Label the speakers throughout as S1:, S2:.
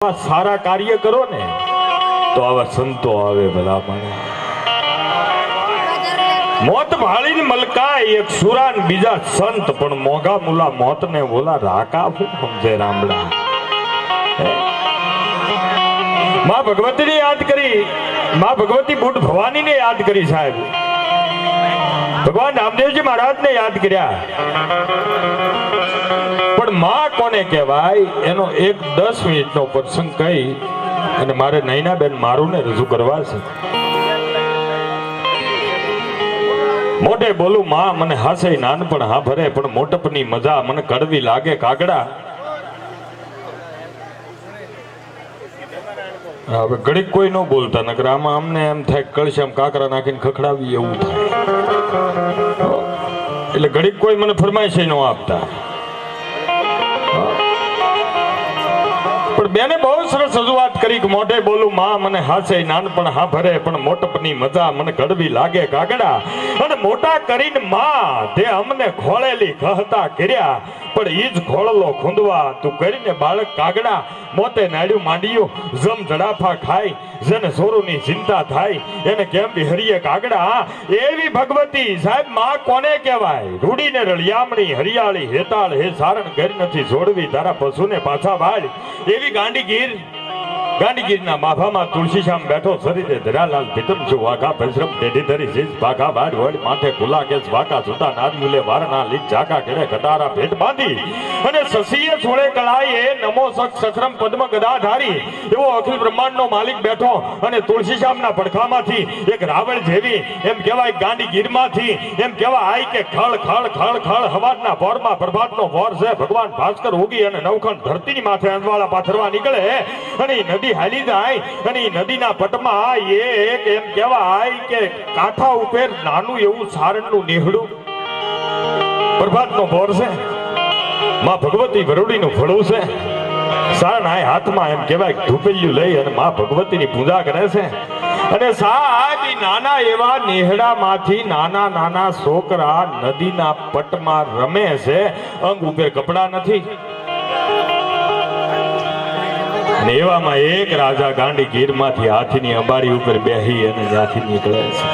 S1: સારા કાર્ય કરો ને તો આવા સંતો આવે ભલા પણ મોત ભાળીને મલકાય એક સુરાન બીજા સંત પણ મોગા મુલા મોત ને બોલા રાકા હું સમજે રામડા માં ભગવતીને યાદ કરી માં ભગવતી બુટ ભવાનીને યાદ કરી સાહેબ ભગવાન રામદેવજી મહારાજને યાદ કર્યા પણ માં કોને કહેવાય એનો એક 10 મિનિટનો પ્રસંગ કહી અને મારે નૈનાબેન મારું ને રજૂ કરવા છે. મોઢે બોલું માં મને હાસે નાનપણ હા ભરે પણ મોટપની મજા મને કડવી લાગે કાગડા. હવે ઘડીક કોઈ ન બોલતા નકર આમાં અમને એમ થાય કળશામ કાકરા નાખીને ખખડાવી એવું થાય એટલે ઘડીક કોઈ મને ફરમાઈશ ન આપતા. પણ બેને બહુ સરસ રજૂઆત કરી કે મોઢે બોલું માં મને હાસે નાનપણ હા ભરે પણ મોટપની મજા મને કડવી લાગે કાગડા. અને મોટા કરીને માં તે અમને ખોળેલી કહતા કર્યા પણ ઈ જ ખોળલો ખૂંદવા તું કરીને બાળક કાગડા. મોતે નાડ્યું માંડ્યું જમ જડાફા ખાય જેને સોરુની ચિંતા થાય એને કેમ બિહરીએ કાગડા. એવી ભગવતી સાહેબ માં કોને કહેવાય? રૂડીને રળિયામણી હરિયાળી હેતાળ હે સારણ ઘર નથી જોડવી તારા પશુને પાછા વાળ. એવી ગાંડીગીરના માભામાં તુલસીશ્યામ બેઠો શરીરે ધરાલાલ ભીતમ જો વાઘા પરિશ્રમ ટેઢી ધરી જીજ ભાગા બાડ વડ માથે ખુલ્લા કેસ વાકા સુતા નારિયુલે વારના લીક જાકા કેડે કટારા ભેટ બાંધી અને સસીએ છોડે કળાએ નમો સક સખરમ પદ્મ ગદાધારી એવો અખિલ બ્રહ્માંડનો માલિક બેઠો અને તુલસીશ્યામના પડખામાંથી એક રાવણ જેવી એમ કહેવાય ગાંડીગીરમાંથી એમ કહેવાય કે ખળ ખળ ખળ ખળ હવારના પોરમાં પ્રભાતનો પોર છે ભગવાન ભાસ્કર ઉગી અને નવખંડ ધરતીની માથે અંજવાળા પાથરવા નીકળે અને નદી હાલી જાય અને નદીના પટમાં એક એમ કહેવાય કે કાંઠા ઉપર નાનું એવું સારણનું નેહડું પ્રભાતનો પોર છે. માં ભગવતી વરુડીનું ફળું છે. સારણ હાથમાં એમ કહેવાય ધૂપેલિયું લઈ અને માં ભગવતીની પૂજા કરે છે. અને સાહેબ નાના એવા નેહડામાંથી નાના નાના છોકરા નદીના પટમાં રમે છે. અંગ ઉપર કપડા નથી. એવામાં એક રાજા ગાંડી ગીરમાંથી હાથીની અંબાડી ઉપર બેહી અને ત્યાંથી નીકળે છે.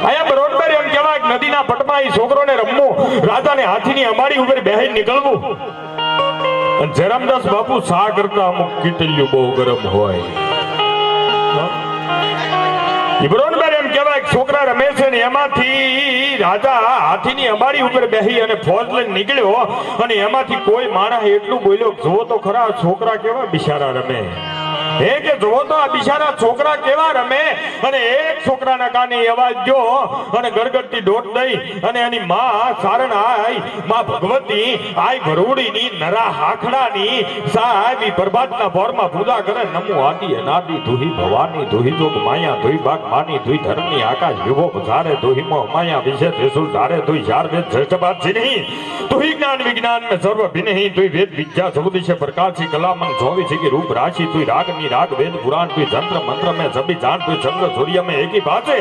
S1: આયા બરોબર એમ કહેવાય નદીના પટમાં એ છોકરોને રમવું રાજાને હાથીની અંબાડી ઉપર બેહી નીકળવું. અને જયરામદાસ બાપુ સા કરતા અમુક કીટલ્યું બહુ ગરમ હોય બરોબર એમ કહેવાય છોકરા રમે છે ને એમાંથી રાજા હાથીની અંબાડી ઉપર બેહી અને ફોજ લઈને નીકળ્યો અને એમાંથી કોઈ માણસ એટલું બોલ્યો જોવો તો ખરા છોકરા કેવા બિચારા રમે હે કે જોવો તો આ બિચારા છોકરા કેવા રમે. અને એક છોકરાના કાને અવાજ ગયો અને ગડગડતી દોટ દઈ અને એની માં સારણ આઈ માં ભગવતી આઈ ભરૂડીની નરા હાખડાની સાહેબ પ્રભાતના પોરમાં પૂજા કરે નમો આદિ અનાદિ ધુહી ભવાની ધુહી જોગ માયા ધુઈ બાગ માની ધુઈ ધરણી આકાશ વિભો પધારે ધુહી મોહ માયા વિશે ત્રિશુલ ધારે ધુઈ ચાર વેદ શ્રેષ્ઠ જીની ધુઈ જ્ઞાન વિજ્ઞાન में सर्व भिन्नहि धुई वेद विद्या जगदीश प्रकाशी कलामन चौबीस की रूप राशि धुई रागनी राग वेद पुराण धुई तंत्र मंत्र में सभी जान धुई चंद्र सूर्य में एक ही बात है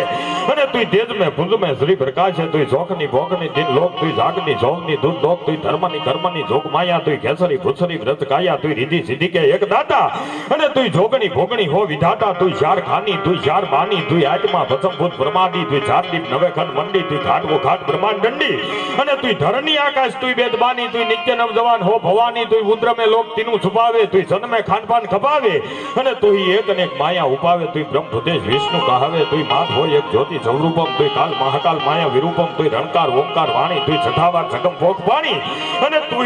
S1: અને તું તેજ में पुंज में श्री प्रकाश है તું જોખની ભોગની દિન લોક તું જાગની જોગની દૂધ લોક તું ધર્મની કર્મની જોગ માયા તું કેસરી ભૂસરી વ્રત કાયા તું રીધી સિદ્ધિ કે એક દાતા અને તું જોગની ભોગણી હો વિધાતા તું ચાર ખાની તું ચાર બાની તું આત્મા ભસમ ભૂત પ્રમાદી તું ચાર દીપ નવે ખંડ મંડી તું ઘાટ વો ઘાટ બ્રહ્માંડ દંડી અને તું ધરણી આકાશ તું વેદબાની તું નિત્ય નવ જવાન હો ભવાની તું ઉદ્ર में लोक तीनू छुपावे તું જન્મે ખાનપાન ખપાવે અને તું એક અને એક માયા ઉપાવે તું બ્રહ્મ ભૂતેશ વિષ્ણુ કહાવે તું માત હોય એક જ્યોતિ સૌરૂપમ તું કાલ મહાકાલ માયા વિરૂપમ તું રણકાર ઓમકાર વાણી તું છઠાવાર સગમ ભોગ પાણી અને તું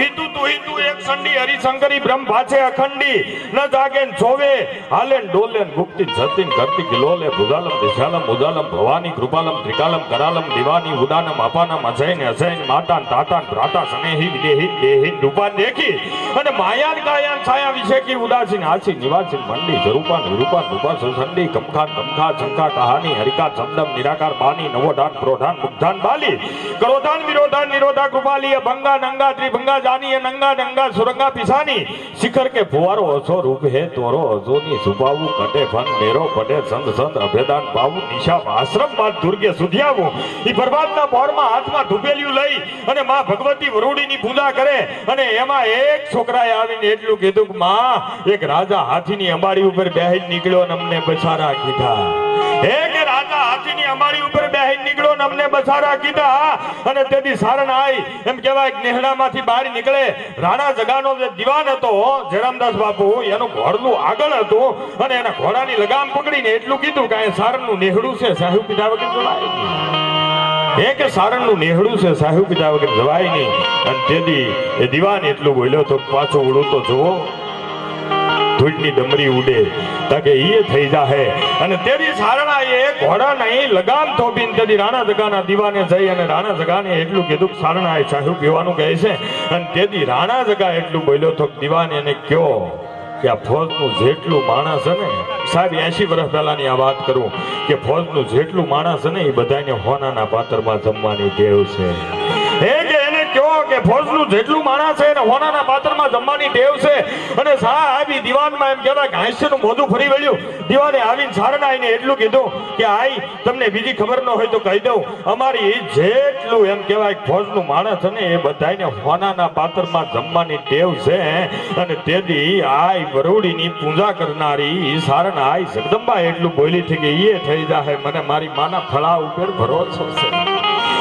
S1: એક સંડી હરિશંકરી બ્રહ્મ ભાછે અખંડી ન જાગે જોવે હાલેન ડોલેન ગુપ્તિ જતીન કરતી કિલોલે ભુજાલમ દિશાલમ ઉદાલમ ભવાની કૃપાલમ ત્રિકાલમ કરાલમ દિવાની ઉદાનમ અપાનમ અજયન અજયન માતાન તાતાન ભ્રાતા સ્નેહી વિદેહી દેહી રૂપાન દેખી અને માયાન કાયાન છાયા વિશે કી ઉદાસીન આસી નિવાસી મન ચંડી સ્વરૂપા નિરૂપા રૂપા સંડી કમખા કમખા શંખા કહાની હરિકા ચંદમ નિરાકાર બાની નવોધાન પ્રોધાન મુગ્ધાન બાલી ક્રોધાન વિરોધાન નિરોધા કૃપાલી ભંગા નંગા ત્રિભંગા જાની નંગા નંગા સુરંગા પિસાની શિખર કે ફુવારો અસો રૂપ હે તોરો અજોની સુભાવું કટે ફન મેરો પટે સંત સંત અભેદાન પાવું નિશા આશ્રમ બાદ દુર્ગે સુધિયાવું ઈ પ્રભાતના પહોરમાં હાથમાં ધૂપેલિયું લઈ અને માં ભગવતી વરુડીની પૂજા કરે અને એમાં એક છોકરાએ આવીને એટલું કીધું કે માં એક રાજા હાથીની અંબાડી ઉપર બેહીને નીકળ્યો અને અમને બસારા કીધા એક રાજા હાથીની અંબાડી ઉપર બેહીને નીકળ્યો અને અમને બસારા કીધા અને તેથી સારણ આવી એમ કહેવાય નેહડામાંથી બહાર નીકળે રાણા જગાનો જે દિવાન હતો જયરામદાસ બાપુ એનું ઘોડલું આગળ હતું અને એના ઘોડાની લગામ પકડીને એટલું કીધું કે આ સારણનું નેહડું છે સાહેબ પીધા વગર જવાય નહીં એક સારણનું નેહડું છે સાહેબ પીધા વગર જવાય નહીં અને તેથી એ દિવાન એટલું બોલ્યો તો પાછો ઉડો તો જુઓ ધૂળની ડમરી ઉડે તાકે ઈ થઈ જાહે અને તેરી સારણા એ ઘોડા નહીં લગામ થોપીને તેથી રાણા જગાના દીવાને જઈ અને રાણા જગાને એટલું કીધું કે સારણા એ સાહેબ પીવાનું કહે છે અને તેથી રાણા જગા એટલું બોલ્યો તો દીવાને એને કયો કે આ ફોજનું જેટલું માણસ છે ને સાહેબ 80 વર્ષ પહેલાની આ વાત કરું કે ફોજનું જેટલું માણસ છે ને એ બધાને હોનાના પાત્રમાં જમવાની ટેવ છે એને કયો કે ફોજનું જેટલું માણસ છે એને હોનાના પાત્રમાં જમવાની ટેવ છે અને સાહેબ ઈ દીવાનમાં એમ કહેવાય કે હાસ્યનું મોઢું ફરી વળ્યું દીવાને આવીને સારણા આવીને એટલું કીધું કે આઈ તમને બીજી ખબર ન હોય તો કહી દઉં અમારી જેટલું એમ કહેવાય ફોજનું માણસ છે ને એ બધાને હોનાના પાત્રમાં જમવાની ટેવ છે અને તેથી આઈ વરુડીની પૂજા કરનારી સારણા આઈ જગદંબા એટલું બોલી હતી કે એ થઈ જાહે મને મારી માના ફળા ઉપર ભરોસો છે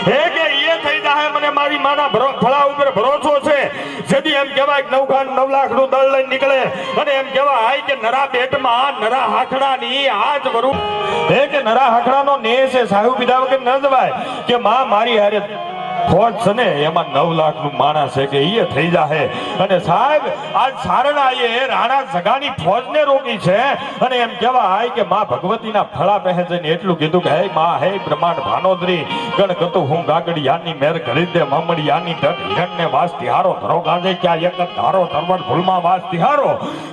S1: હે કે એ થઈ જાહે મને મારી માના ફળા ઉપર ભરોસો છે જેથી એમ કહેવાય 9 લાખ નું દળ લઈને નીકળે અને એમ કહેવાય કે નરા પેટમાં નરા હાકડાની આજ વરુ હે કે નરા હાકડાનો ને છે સાહેબ પીધા વગર ન જવાય કે માં મારી હારે ફોજ છે ને એમાં 9 લાખ નું માણસ છે કે એ થઈ જાહે અને સાહેબ આજ સારણાએ રાણા જગાની ફોજને રોકી છે અને એમ કહેવાય કે માં ભગવતીના ફળા પહે જઈને એટલું કીધું કે હે માં હે બ્રહ્માંડ ભાનોદરી ગણ કતું હું ગાગડિયાની મેર કરી દે મામડિયાની ઢગ હિરણને વાસ તિહારો ધરો ગાંજે ક્યાં એક જ ધારો તરવડ ભૂલમાં વાસ તિહારો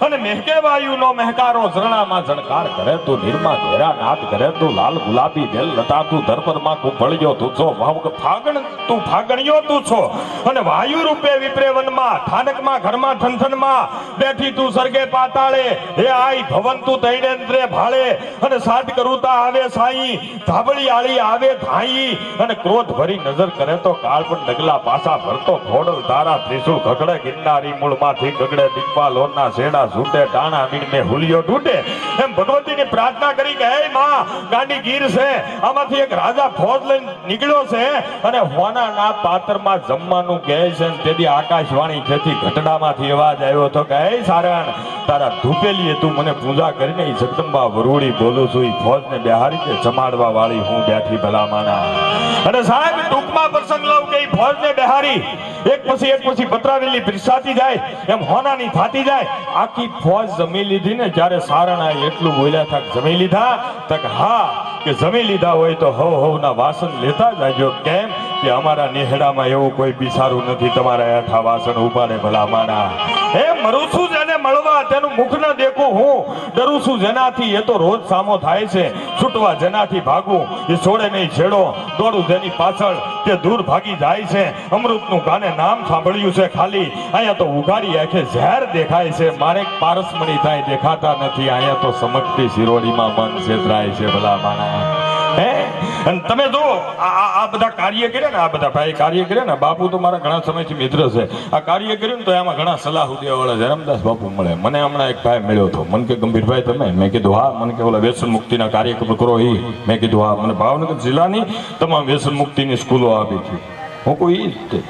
S1: અને મહેકે વાયુનો મહેકારો ઝરણામાં ઝણકાર કરે તું નિર્મા ઘેરા નાદ કરે તું લાલ ગુલાબી વેલ લતા તું ધરપરમાં કુંભળ્યો તું છો ભાવ ફાગણ તું ફાગણ્યો તું છો અને વાયુ રૂપે વિપરે વનમાં ઠાનકમાં ઘરમાં ઠનઠનમાં બેઠી તું સરગે પાતાળે હે આઈ ભવન તું તૈણેન્દ્રે ભાળે અને સાત કરુતા આવે સાઈ ધાબળી આળી આવે ધાઈ અને ક્રોધ ભરી નજર કરે તો કાળ પણ ડગલા પાસા ભરતો ઘોડલ તારા ત્રિશુળ ઘગડે ગિરનારી મૂળમાંથી ગગડે દિગ્પાલોના શેડા સૂટે ટાણા મીણ હુલિયો તૂટે એમ ભગવતીની પ્રાર્થના કરી કે હે માં ગાંડી ગીર છે આમાંથી એક રાજા ફોજ લઈને નીકળ્યો છે અને હોનાના પાત્રમાં જમવાનું કહે છે તેથી આકાશવાણી ખેતી ઘટડામાંથી અવાજ આવ્યો હતો કે હે સારણ તારા ધૂપેલીએ તું મને પૂજા કરીને ઈ જગદંબા વરુડી બોલું છું ઈ ફોજને બેહારી કે જમાડવા વાળી હું બેઠી ભલામાના અને સાહેબ ટૂંકમાં પ્રસંગ લઉં કે ઈ ફોજને બેહારી એક પછી પતરાવેલી પીરસાતી જાય એમ હોનાની થાતી જાય આખી ફોજ જમી લીધી ને જ્યારે સારણા એટલું બોલ્યા હતા જમી લીધા તક હા કે જમી લીધા હોય તો હવના વાસણ લેતા જાજો કેમ કે અમારા નેહડામાં એવું કોઈ બિસારું નથી તમારા હેઠા વાસણ ઉપાડે ભલામાના હે મરું છું જેને મળવા તેનું મુખ ન દેખું હું ડરું છું જેનાથી એ તો રોજ સામો થાય છે છૂટવા જેનાથી ભાગવું એ છોડે નહીં છેડો દોડું જેની પાછળ તે દૂર ભાગી જાય છે અમૃતનું ગાને નામ સાંભળ્યું છે ખાલી અહીંયા તો ઉઘાડી આંખે ઝેર દેખાય છે મારે પારસમણી થાય દેખાતા નથી અહીંયા તો સમકતી શિરોડીમાં મન છેતરાય છે ભલામાના હે અને તમે જો આ બધા કાર્ય કર્યા ને આ બધા ભાઈ કાર્ય કર્યા ને બાપુ તો મારા ઘણા સમયથી મિત્ર છે આ કાર્ય કર્યું ને તો એમાં ઘણા સલાહ દેવાવાળા જયરામદાસ બાપુ મળે મને હમણાં એક ભાઈ મળ્યો હતો મને કે ગંભીરભાઈ તમે મેં કીધું હા મને કે ઓલા વ્યસન મુક્તિના કાર્યક્રમ કરો એ મેં કીધું હા મને ભાવનગર જિલ્લાની તમામ વ્યસન મુક્તિની સ્કૂલો આપી હતી હું કોઈ એ જ તે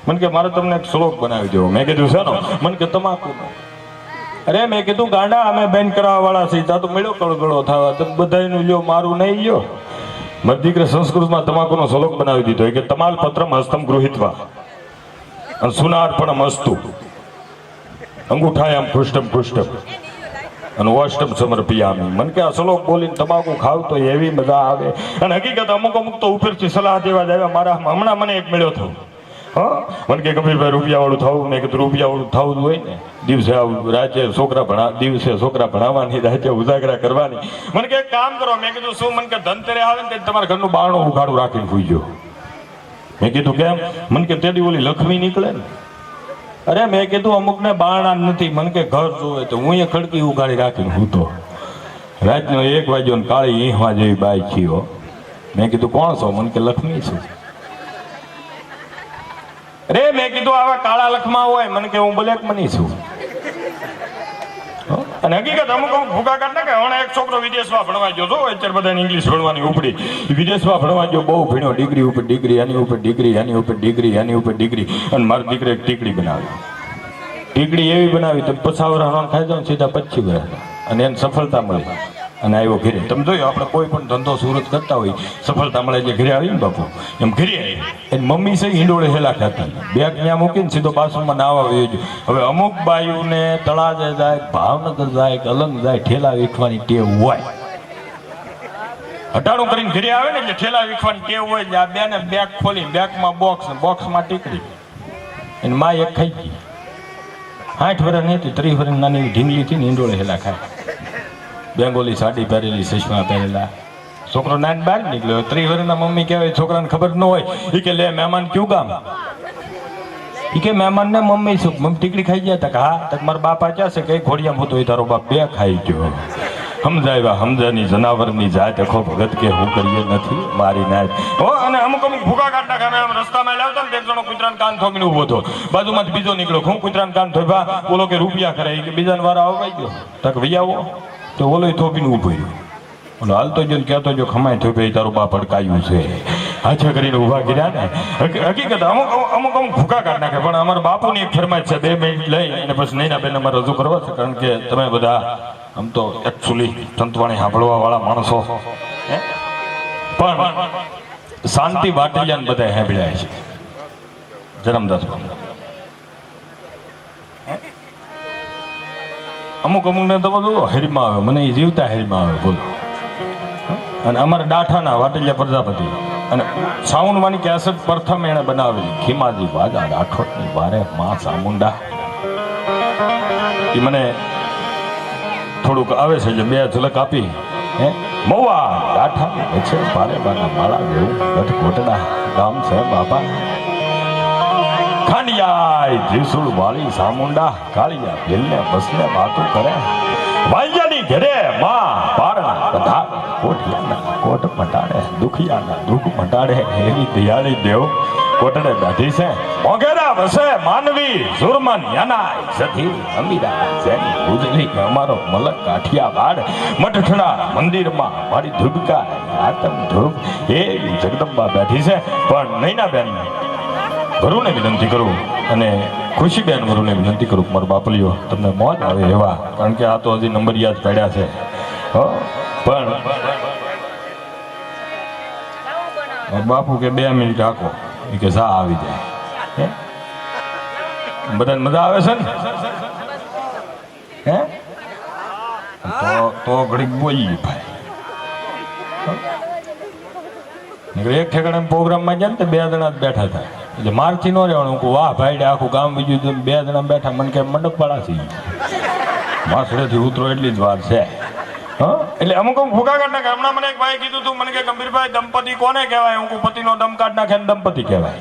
S1: મને કે મારે તમને એક શ્લોક બનાવી દેવો મેં કીધું છે ને મને કે તમાકુ અરે મેં કીધું ગાંડા અમે બેન કરાવવા વાળા છીએ તા તો મળ્યો કળગળો થવા તો બધાનું લ્યો મારું નહીં લ્યો મારી દીકરી સંસ્કૃતમાં તમાકુનો શ્લોક બનાવી દીધો કે તમાલ પત્રમ હસ્તમ ગૃહિત્વા અને સુનાર્પણમ અસ્તુ અંગૂઠાયામ પૃષ્ઠમ પૃષ્ઠમ અને ઓષ્ટમ સમર્પિયામી મન કે આ શ્લોક બોલીને તમાકુ ખાવ તો એવી મજા આવે અને હકીકત અમુક તો ઉપરથી સલાહ દેવા જ આવ્યા મારા હમણાં મને એક મળ્યો હતો હા મને કે કબીરભાઈ રૂપિયા વાળું થવું, મેં કીધું રૂપિયા વાળું થવું હોય ને દિવસે રાતે છોકરા ભણાવવાની, રાતે ઉજાગરા કરવાની. મને કે કામ કરો, મેં કીધું શું? મને કે ધનતેરે આવે ને તમારા ઘરનું બારણું ઉઘાડું રાખીને ભૂજો. મેં કીધું કેમ? મને કે તેડી ઓલી લક્ષ્મી નીકળે ને. અરે મેં કીધું અમુક ને બારણા નથી, મને કે ઘર જોવે તો હું એ ખડકી ઉગાડી રાખીને હું તો રાતનો 1 વાગ્યો ને કાળી ઈંહવા જેવી બાઈ છીએ. મેં કીધું કોણ છો? મને કે લક્ષ્મી છું. અરે મેં કીધું આવા કાળા લખમાં હોય? મને કે હું બ્લેક મની છું. અને હકીકત અમુક ભૂકા કાઢ નાખે. હમણાં એક છોકરો વિદેશમાં ભણવા ગયો હતો, અત્યારે બધાને ઇંગ્લિશ ભણવાની ઉપડી. વિદેશમાં ભણવા ગયો, બહુ ભીણો, ડિગ્રી ઉપર ડિગ્રી, આની ઉપર ડિગ્રી, આની ઉપર ડિગ્રી, આની ઉપર ડિગ્રી. અને મારી દીકરે એક ટીકડી બનાવી. ટીકડી એવી બનાવી તમે 50 વર્ષ ખાઈ જાઓ સીધા 25 વર્ષ, અને એને સફળતા મળી અને આવ્યો ઘરે. તમે જોયો આપણે કોઈ પણ ધંધો સુરત કરતા હોય, સફળતા મળે જે ઘરે આવી ને બાપુ, એમ ઘરે આવી. એની મમ્મી છે ઈંડોળે હેલા ખાતા, બેગ ત્યાં મૂકીને સીધો બાથરૂમમાં નાવા વયો. હવે અમુક બાયુને તળાજે જાય, ભાવનગર જાય, અલંગ જાય, ઠેલા વેચવાની ટેવ હોય. હટાણું કરીને ઘરે આવે ને એટલે ઠેલા વેચવાની ટેવ હોય. એટલે આ બેને બેગ ખોલી, બેગમાં બોક્સમાં ટીકડી. એની માં એક ખાઈ ગઈ. 60 વર્ષ નહીં 30 વર્ષ નાની ઢીંગલી થી ઈંડોળે હેલા ખાય. બેંગોલી સાડી પહેરેલી, ચશ્મા પહેરેલા. છોકરો નાન બહાર નીકળ્યો. 30 વર્ષના મમ્મી કહેવાય, છોકરાને ખબર ન હોય. એ કે લે મહેમાન ક્યું કામ? એ કે મહેમાન ને મમ્મી શું મમ્મી ટીકડી ખાઈ ગયા? તક હા. તક મારા બાપા ક્યાં છે? કઈ ઘોડિયામાં હતો એ તારો બાપ 2 ખાઈ ગયો. સમજાવ્યા સમજાની જનાવરની જાત અખો ભગત કે હું કરીએ નથી મારી નાય. હો અને અમુક ભૂકા કાઢ નાખે. રસ્તામાં લાવતા ને એક જણો કૂતરાને કાન ઠોકીને ઉભો હતો, બાજુમાંથી બીજો નીકળ્યો. હું કૂતરાને કાન ઠોક્યા, બોલો કે રૂપિયા કરે કે બીજાને વારા આવવાઈ ગયો. તક વૈયાવો તો ઓલો થોપીને ઉભો રહ્યો. ઓલો હાલતો જો કહેતો જો ખમાય થોપે તારું બાપ અડકાયું છે. હાથે કરીને ઉભા કર્યા ને. હકીકત અમુક ભૂકા કાઢ નાખે. પણ અમારા બાપુની એક ફરમાઈશ છે, 2 મિનિટ લઈ અને પછી નૈના બેન અમારે રજૂ કરવા છે. કારણ કે તમે બધા આમ તો એકચ્યુઅલી સંતવાણી સાંભળવા વાળા માણસો, પણ શાંતિ વાટિયાને બધા સાંભળ્યા છે. જન્મદાસ અમુક ને તો બધું હરીમાં આવે, મને એ જીવતા હરીમાં આવે. બોલો. અને અમારા ડાઠાના વાટલિયા પ્રજાપતિ અને સાઉન્ડવાની કેસેટ પ્રથમ એને બનાવેલી, ખીમાજી વાજા રાઠોડની વારે માં ચામુંડા. એ મને થોડુંક આવે છે, જે 2 ઝલક આપી. મવા ડાઠા છે ભારે બાના માળા જેવું ગઢ કોટડા ગામ છે બાપા. ખાંડિયા જીસુડ વાળી સામુંડા, કાળિયા ભીલને બસને વાતું કરે. વાંજાની ઘરે માં પારણા બધા કોઠિયાના કોટ મટાડે, દુખિયાના દુઃખ મટાડે. એવી દયાળી દેવ કોટડે બેઠી છે. મોગેરા વસે માનવી સુરમન યાના સધી અમીરા જેની ઉજળી અમારો મલક કાઠિયાવાડ. મઠઠડા મંદિરમાં મારી ધૂબકા આતમ ધૂપ એવી જગદંબા બેઠી છે. પણ નૈના બેન વરુને વિનંતી કરું અને ખુશીબેન વરુને વિનંતી કરું, મારો બાપલીઓ તમને મોજ આવે એવા, કારણ કે આ તો હજી નંબર યાદ પડ્યા છે. પણ બાપુ કે 2 મિનિટ આખો, એ કે સા આવી જાય. બધાને મજા આવે છે ને? તો ઘડીક બોલી ભાઈ. એક ઠેકાણે પ્રોગ્રામમાં ગયા ને તો 2 જણા જ બેઠા હતા. એટલે મારથી ન રહેવાનું. વાહ ભાઈ આખું ગામ બીજું 2 જણા બેઠા. મને કે મંડપ વાળા છે, માસડેથી ઉતરો એટલી જ વાર છે. એટલે અમુક ભૂકા કાઢ નાખે. હમણાં મને એક ભાઈ કીધું તું, મને કે ગંભીરભાઈ દંપતિ કોને કહેવાય? હું પતિનો દમ કાઢ નાખે ને દંપતિ કહેવાય.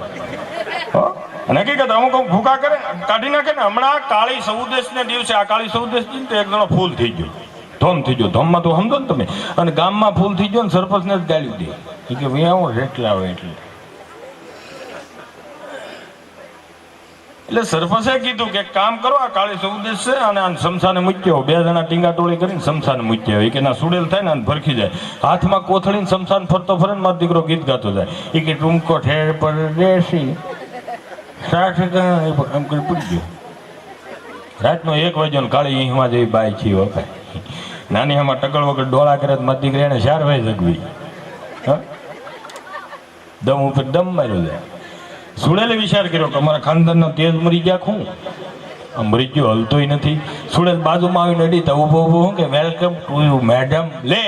S1: અને હકીકત અમુક ભૂકા કરે કાઢી નાખે ને. હમણાં કાળી સૌદેશ ને દિવસે, આ કાળી સૌદેશ તો એક જણો ફૂલ થઈ ગયો, ધોમ થઈ ગયો. ધોમમાં તો સમજો ને તમે. અને ગામમાં ફૂલ થઈ ગયો ને સરપંચને જ ગાળ્યું દે. એ કે ભાઈ આવું રેટલા આવે એટલે સરપંચે કીધું કે કામ કરો, આ કાળી સૌદેશ છે અને આ સમસાને મૂક્યો. 2 જણા ટીંગા ટોળી કરીને સમસાને મૂક્યો. એ કે ના સુડેલ થાય ને ભરખી જાય. હાથમાં કોથળીને સમસાન ફરતો ફરે ને મારો દીકરો ગીત ગાતો જાય. એ કે ટૂંકો ઠેર પર દેશી 60 એમ કરી પૂરી ગયો. રાતનો 1 વાગ્યો કાળી ઈંહમાં જેવી બાઈ છે. વખત નાની આમાં ટકળ વગર ડોળા કરે મારી દીકરી એને 4 વાગે જગવી. દમ ઉપર દમ માર્યો જાય. સુડેલે વિચાર કર્યો કે અમારા ખાનદાનનો તેજ મરી ગયા. ખું મરી ગયો, હલતોય નથી. સુડેલ બાજુમાં આવીને અડી તો ઉભો ઉભો કે વેલકમ ટુ યુ મેડમ. લે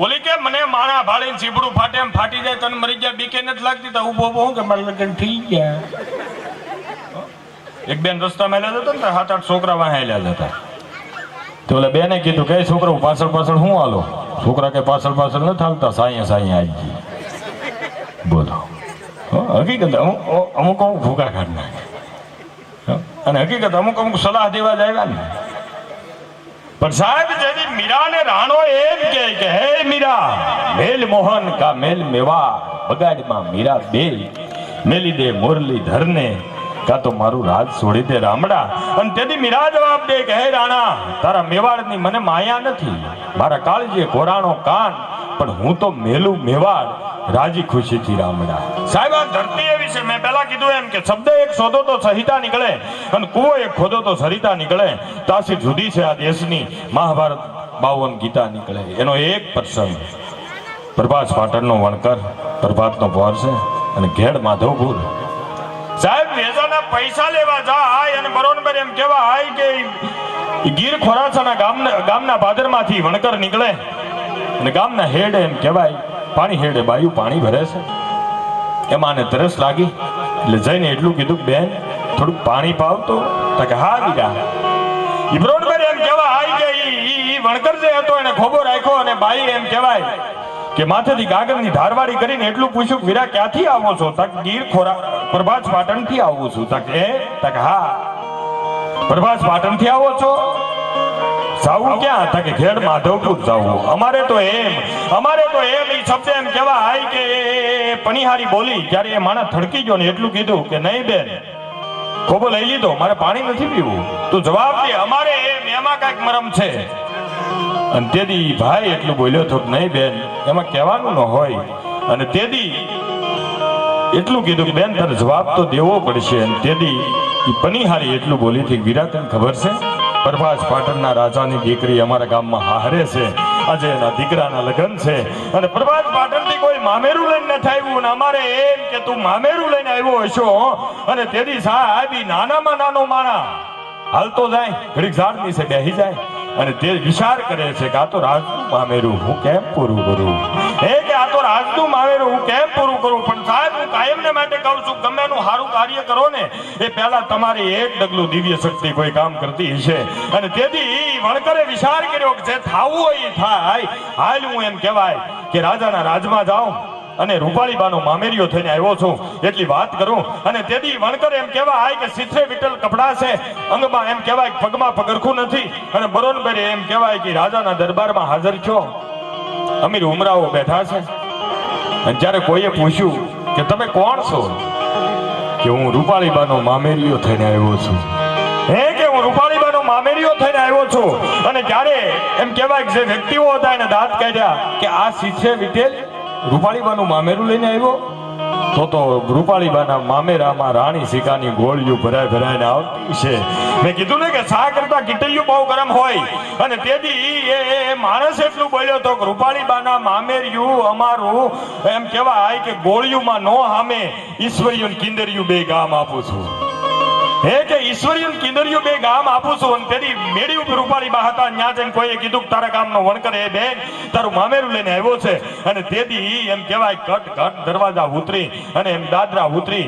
S1: ઓલી કે મને માણા ભાળીને ચીબડું ફાટે એમ ફાટી જાય તને મરી જાય બીકે નથી લાગતી તો ઊભો ઊભો હું કે મારા લગ્ન થઈ ગયા. એક બેન રસ્તામાં હેલ્યા જતા ને 7-8 છોકરા વાહ હેલ્યા જતા તો ઓલા બેને કીધું કે છોકરો પાછળ પાછળ હું હાલો. છોકરા કે પાછળ પાછળ નથી હાલતા સાયા સાયા આવી ગઈ. બોલો હકીકત અમુક અમુક ભૂકા કાઢ નાખે અને હકીકત અમુક અમુક સલાહ દેવા જ આવ્યા ને. પણ સાહેબ જેથી મીરા ને રાણો એમ કે હે મીરા મેલ મોહન કા મેલ મેવા બગાડમાં મીરા બે મેલી દે મુરલીધર ને કા તો મારું રાજ છોડી દે રામડા. અને તેથી મીરા જવાબ દે કે હે રાણા તારા મેવાડની મને માયા નથી. મારા કાળજીએ ઘોરાણો કાન પણ હું તો મેલું મેવાડ રાજી ખુશીથી રામડા. સાહેબ આ ધરતી એવી છે મેં પહેલા કીધું એમ કે શબ્દ એક શોધો તો સહિતા નીકળે અને કુવો એક ખોદો તો સરિતા નીકળે. તાસી જુદી છે આ દેશની મહાભારત 52 ગીતા નીકળે. એનો એક પ્રસંગ પ્રભાસ પાટણનો વણકર પ્રભાતનો ભોર છે અને ઘેડ માધવપુર. સાહેબ વેજાના પૈસા લેવા જાય અને બરોબર એમ કહેવાય કે ગીર ખોરાસાના ગામના ભાદરમાંથી વણકર નીકળે અને ગામના હેડે એમ કહેવાય પાણી હેડે બાયું પાણી ભરે છે. એમાં તરસ લાગી એટલે જઈને એટલું કીધું બેન થોડુંક પાણી પાવતો કે હા બીજા. બરોબર એમ કહેવાય કે ઈ વણકર જે હતો એને ખોબો રાખ્યો અને બાઈ એમ કહેવાય કે માથેથી ગાગરની ધારવાડી કરીને એટલું પૂછ્યું વીરા ક્યાંથી આવો છો? તક ગીર ખોરા પ્રભાસ પાટણથી આવું છું. તક હા પ્રભાસ પાટણથી આવો છો? જાવું ક્યાં? તકે ઘેડ માધવપુર જાવું. અમારે તો એમ ઈ શબ્દ એમ કહેવાય કે પનિહારી બોલી જ્યારે એ માણસ થડકી ગયો ને એટલું કીધું કે નહીં બેન ખોબો લઈ લીધો મારે પાણી નથી પીવું. તું જવાબ દે અમારે એમાં કાંઈક મરમ છે. અને તેદી ભાઈ એટલું બોલ્યો તો નહીં બેન એમાં કહેવાનું ન હોય. અને તેદી એટલું કીધું કે બેન તારે જવાબ તો દેવો પડશે. અને તેદી પનિહારી એટલું બોલી હતી વીરા તને ખબર છે પ્રભાસ પાટણના રાજાની દીકરી અમારા ગામમાં હારે છે. આજે એના દીકરાના લગ્ન છે અને પ્રભાસ પાટણથી કોઈ મામેરું લઈને નથી આવ્યું અને અમારે એમ કે તું મામેરું લઈને આવ્યો હશો. અને તેદી સાહેબ નાનામાં નાનો માણા હાલતો જાય ઘડીક ઝાડ નીચે બેસી જાય અને તે વિચાર કરે છે કે આ તો રાજનું મામેરું હું કેમ પૂરું કરું. કે આ તો રાજનું મામેરું હું કેમ પૂરું કરું. પણ સાહેબ હું કાયમને માટે કહું છું ગમે એનું સારું કાર્ય કરો ને એ પહેલા તમારી એક ડગલું દિવ્ય શક્તિ કોઈ કામ કરતી હશે. અને તેથી વણકરે વિચાર કર્યો કે જે થાવું હોય એ થાય. હાલ હું એમ કહેવાય કે રાજાના રાજમાં જાઉં અને રૂપાળીબાનો મામેરિયો થઈને આવ્યો છું એટલી વાત કરું. અને તેથી વણકર એમ કહેવાય કે સિથરે વિઠ્ઠલ કપડા છે અંગમાં એમ કહેવાય પગમાં પગરખું નથી. અને બરોબર એમ કહેવાય કે રાજાના દરબારમાં હાજર છો. અમીર ઉમરાઓ બેઠા છે અને જ્યારે કોઈએ પૂછ્યું કે તમે કોણ છો કે હું રૂપાળીબાનો મામેરિયો થઈને આવ્યો છું. કે હું રૂપાળીબાનો મામેરિયો થઈને આવ્યો છું. અને જ્યારે એમ કહેવાય કે જે વ્યક્તિઓ હતા એને દાંત કાઢ્યા કે આ સિથરે વિઠ્ઠલ રૂપાળીબાનું મામેરું લઈને આવ્યો. તો રૂપાળીબાના મામેરામાં રાણી સિકાની ગોળીઓ ભરાઈને આવતી છે. મેં કીધું ને કે શા કરતા કીટલિયું બહુ ગરમ હોય. અને તેથી એ માણસ એટલું બોલ્યો તો કે રૂપાળીબાના મામેરિયું અમારું એમ કહેવાય કે ગોળીઓમાં નો હામે ઈશ્વરીયું કિંદરિયું બે ગામ આપું છું. કે ઈશ્વરીયું કિંદરિયું બે ગામ આપું છું. અને તેની મેળી ઉપર રૂપાળીબા હતા ત્યાં જઈને કોઈએ કીધું કે તારા ગામનો વણકર એ બેન તારું મામેરું લઈને આવ્યો છે. અને તેથી એમ કહેવાય કટ કટ દરવાજા ઉતરી અને એમ દાદરા ઉતરી